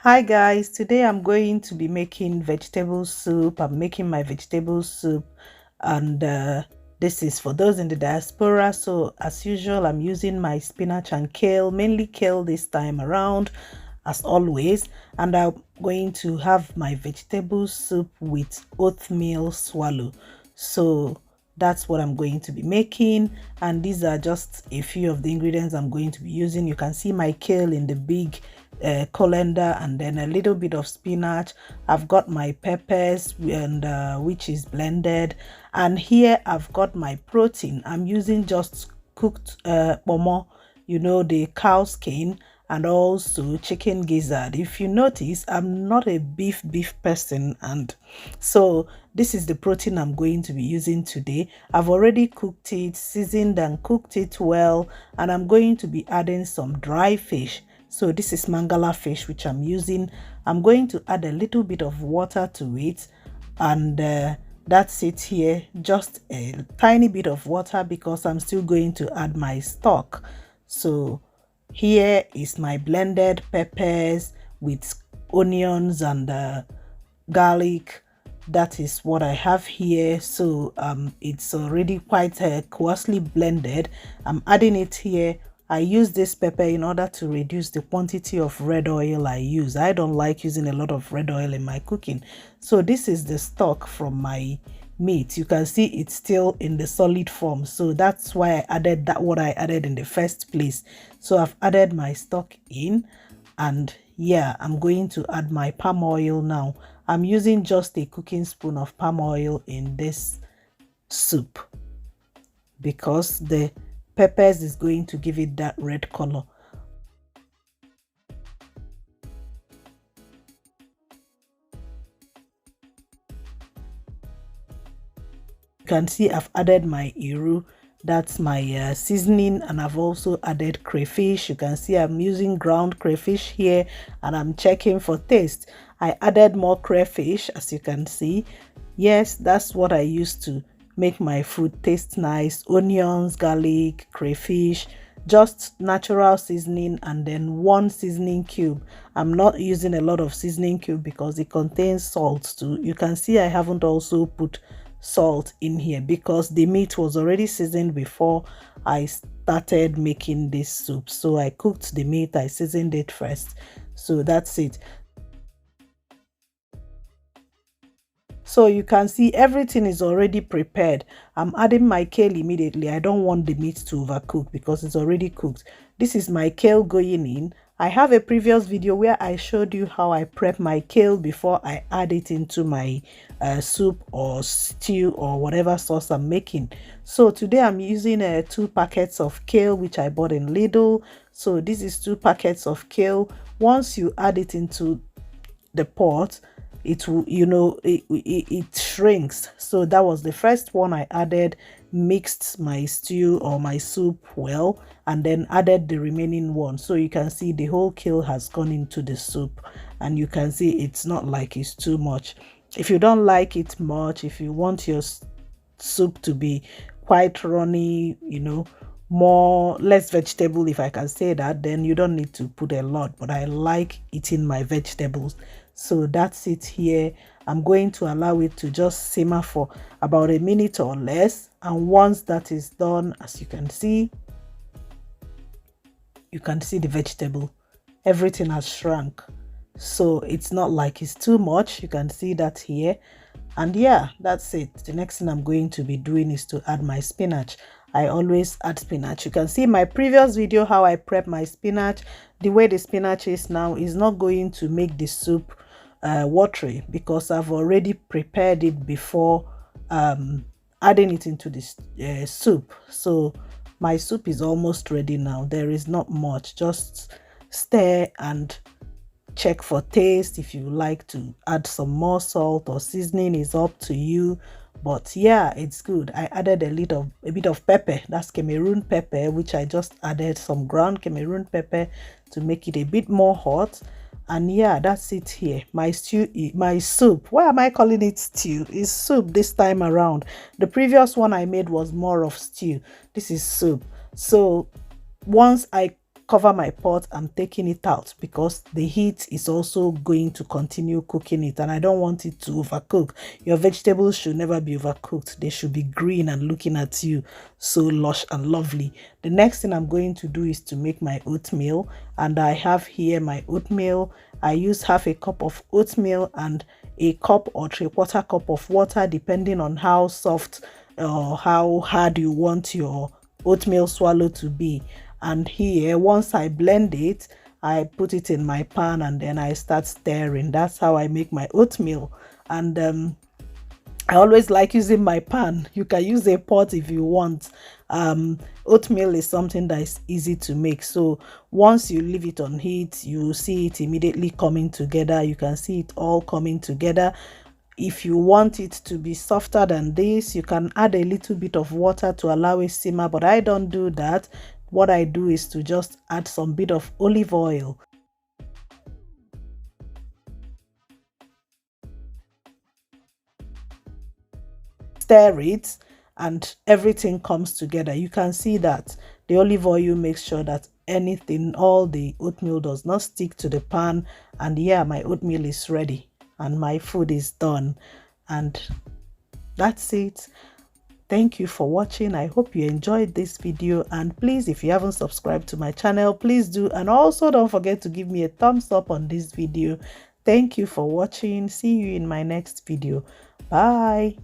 Hi guys, today I'm going to be making vegetable soup. I'm making my vegetable soup and this is for those in the diaspora. So as usual, I'm using my spinach and kale, mainly kale this time around as always. And I'm going to have my vegetable soup with oatmeal swallow. So that's what I'm going to be making, and these are just a few of the ingredients I'm going to be using. You can see my kale in the big colander, and then a little bit of spinach. I've got my peppers and which is blended, and here I've got my protein. I'm using just cooked pomo, you know, the cow skin, and also chicken gizzard. If you notice, I'm not a beef person, and so this is the protein I'm going to be using today. I've already cooked it, seasoned and cooked it well, and I'm going to be adding some dry fish. So this is mangala fish which I'm using. I'm going to add a little bit of water to it, and that's it here, just a tiny bit of water because I'm still going to add my stock. So here is my blended peppers with onions and garlic. That is what I have here. So it's already quite coarsely blended. I'm adding it here. I use this pepper in order to reduce the quantity of red oil I use. I don't like using a lot of red oil in my cooking. So this is the stock from my meat. You can see it's still in the solid form, so that's why I added that, what I added in the first place. So I've added my stock in, and yeah, I'm going to add my palm oil now. I'm using just a cooking spoon of palm oil in this soup because the peppers is going to give it that red color. You can see I've added my iru, that's my seasoning, and I've also added crayfish. You can see I'm using ground crayfish here, and I'm checking for taste. I added more crayfish, as you can see. Yes, that's what I used to make my food taste nice. Onions, garlic, crayfish, just natural seasoning, and then one seasoning cube. I'm not using a lot of seasoning cube because it contains salt too. You can see I haven't also put salt in here because the meat was already seasoned before I started making this soup. So I cooked the meat, I seasoned it first. So that's it. So you can see everything is already prepared. I'm adding my kale immediately. I don't want the meat to overcook because it's already cooked. This is my kale going in. I have a previous video where I showed you how I prep my kale before I add it into my soup or stew or whatever sauce I'm making. So today I'm using 2 packets of kale which I bought in Lidl. So this is 2 packets of kale. Once you add it into the pot, it will, you know, it shrinks. So that was the first one I added, mixed my stew or my soup well, and then added the remaining one. So you can see the whole kale has gone into the soup, and you can see it's not like it's too much. If you don't like it much, if you want your soup to be quite runny, you know, more less vegetable, if I can say that, then you don't need to put a lot. But I like eating my vegetables, so that's it here. I'm going to allow it to just simmer for about a minute or less, and once that is done, as you can see the vegetable, everything has shrunk, so it's not like it's too much. You can see that here. And yeah, that's it. The next thing I'm going to be doing is to add my spinach. I always add spinach. You can see my previous video how I prep my spinach. The way the spinach is now is not going to make the soup watery because I've already prepared it before adding it into this soup. So my soup is almost ready now. There is not much, just stir and check for taste. If you like to add some more salt or seasoning, is up to you, but yeah, it's good. I added a bit of pepper, that's Cameroon pepper, which I just added some ground Cameroon pepper to make it a bit more hot. And yeah, that's it here. My stew, my soup, why am I calling it stew? It's soup this time around. The previous one I made was more of stew. This is soup. So once I cover my pot. I'm taking it out because the heat is also going to continue cooking it, and I don't want it to overcook. Your vegetables should never be overcooked. They should be green and looking at you so lush and lovely. The next thing I'm going to do is to make my oatmeal, and I have here my oatmeal. I use half a cup of oatmeal and a cup or 3/4 cup of water, depending on how soft or how hard you want your oatmeal swallow to be. And here, once I blend it, I put it in my pan and then I start stirring. That's how I make my oatmeal. And I always like using my pan. You can use a pot if you want. Oatmeal is something that is easy to make. So once you leave it on heat, you see it immediately coming together. You can see it all coming together. If you want it to be softer than this, you can add a little bit of water to allow it simmer, but I don't do that. What I do is to just add some bit of olive oil. Stir it and everything comes together. You can see that the olive oil makes sure that anything, all the oatmeal does not stick to the pan. And yeah, my oatmeal is ready and my food is done. And that's it. Thank you for watching. I hope you enjoyed this video, and please, if you haven't subscribed to my channel, please do, and also don't forget to give me a thumbs up on this video. Thank you for watching. See you in my next video. Bye.